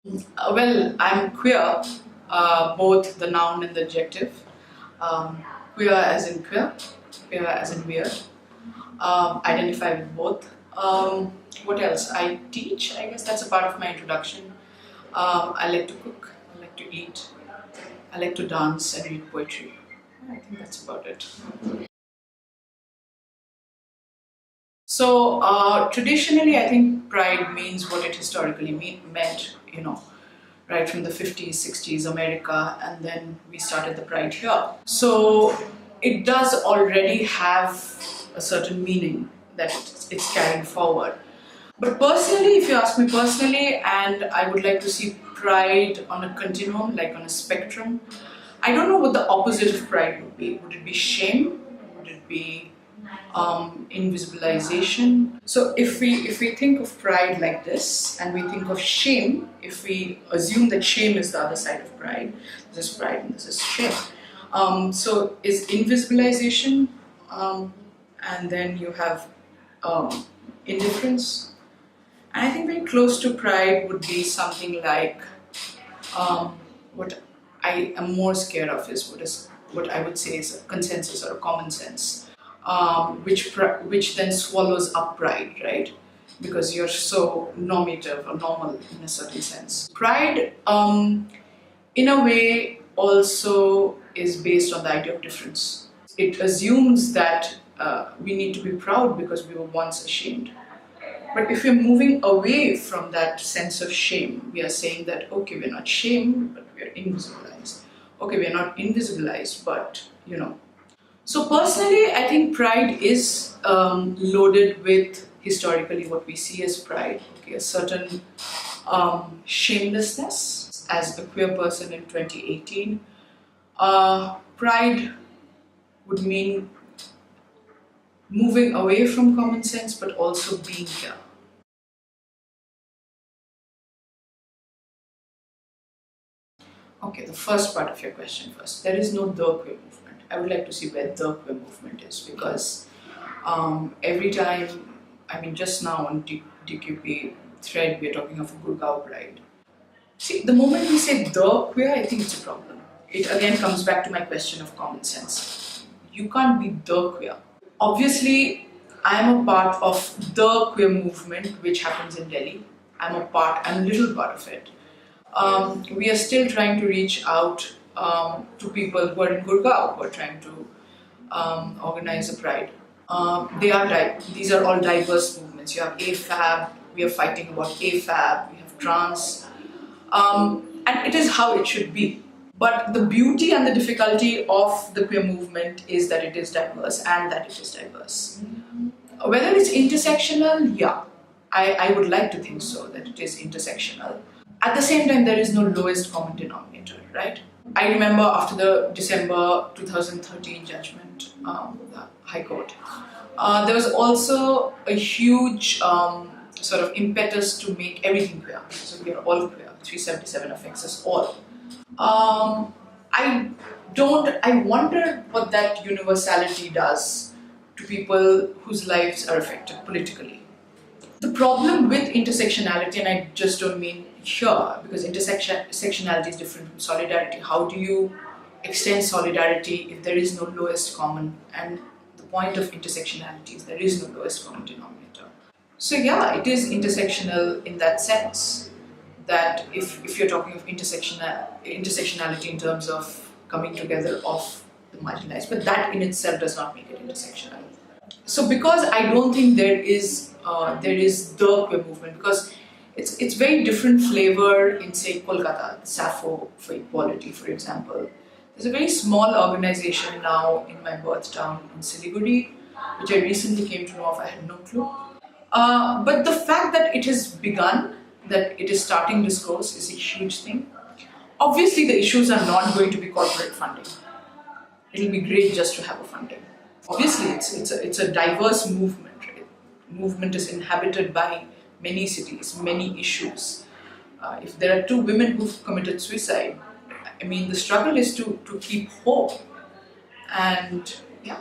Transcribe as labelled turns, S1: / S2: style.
S1: Well, I'm queer, both the noun and the adjective. Queer as in queer as in weird. Identify with both. What else? I teach, I guess that's a part of my introduction. I like to cook, I like to eat, I like to dance and read poetry. I think that's about it. So, traditionally, I think pride means what it historically meant, right from the 50s, 60s, America, and then we started the pride here. So, it does already have a certain meaning that it's carrying forward. But personally, if you ask me personally, and I would like to see pride on a continuum, like on a spectrum, I don't know what the opposite of pride would be. Would it be shame? Would it be invisibilization? So if we think of pride like this, and we think of shame, if we assume that shame is the other side of pride, this is pride and this is shame. So is invisibilization, and then you have indifference. And I think very close to pride would be something like what I am more scared of is what I would say is a consensus or a common sense, which then swallows up pride, right? Because you're so normative or normal in a certain sense. Pride, in a way, also is based on the idea of difference. It assumes that we need to be proud because we were once ashamed. But if we're moving away from that sense of shame, we are saying that, okay, we're not shamed, but we're invisibilized. Okay, we're not invisibilized, but, So personally, I think pride is loaded with historically what we see as pride. Okay, a certain shamelessness. As a queer person in 2018, pride would mean moving away from common sense, but also being here. Okay, the first part of your question first. There is no the queer movement. I would like to see where the queer movement is, because every time, just now on DQP thread, we are talking of a Gurgaon pride. See, the moment we say the queer, I think it's a problem. It again comes back to my question of common sense. You can't be the queer. Obviously, I'm a part of the queer movement which happens in Delhi. I'm a little part of it. We are still trying to reach out to people who are in Gurgaon, who are trying to organize a pride. These are all diverse movements. You have AFAB, we are fighting about AFAB, we have trans, and it is how it should be. But the beauty and the difficulty of the queer movement is that it is diverse and that it is diverse. Whether it's intersectional, yeah, I would like to think so, that it is intersectional. At the same time, there is no lowest common denominator, right? I remember after the December 2013 judgment, the High Court, there was also a huge sort of impetus to make everything queer. So we are all queer. 377 affects us all. I wonder what that universality does to people whose lives are affected politically. The problem with intersectionality, and I just don't mean here, because intersectionality is different from solidarity. How do you extend solidarity if there is no lowest common? And the point of intersectionality is there is no lowest common denominator. So yeah, it is intersectional in that sense, that if you're talking of intersectionality in terms of coming together of the marginalized, but that in itself does not make it intersectional. So because I don't think there is the queer movement, because it's very different flavor in, say, Kolkata, the Sappho for Equality, for example. There's a very small organization now in my birth town in Siliguri, which I recently came to know of. I had no clue. But the fact that it has begun, that it is starting discourse, is a huge thing. Obviously, the issues are not going to be corporate funding. It'll be great just to have a funding. Obviously, it's a diverse movement. Right? Movement is inhabited by many cities, many issues. If there are 2 women who've committed suicide, the struggle is to keep hope. And yeah.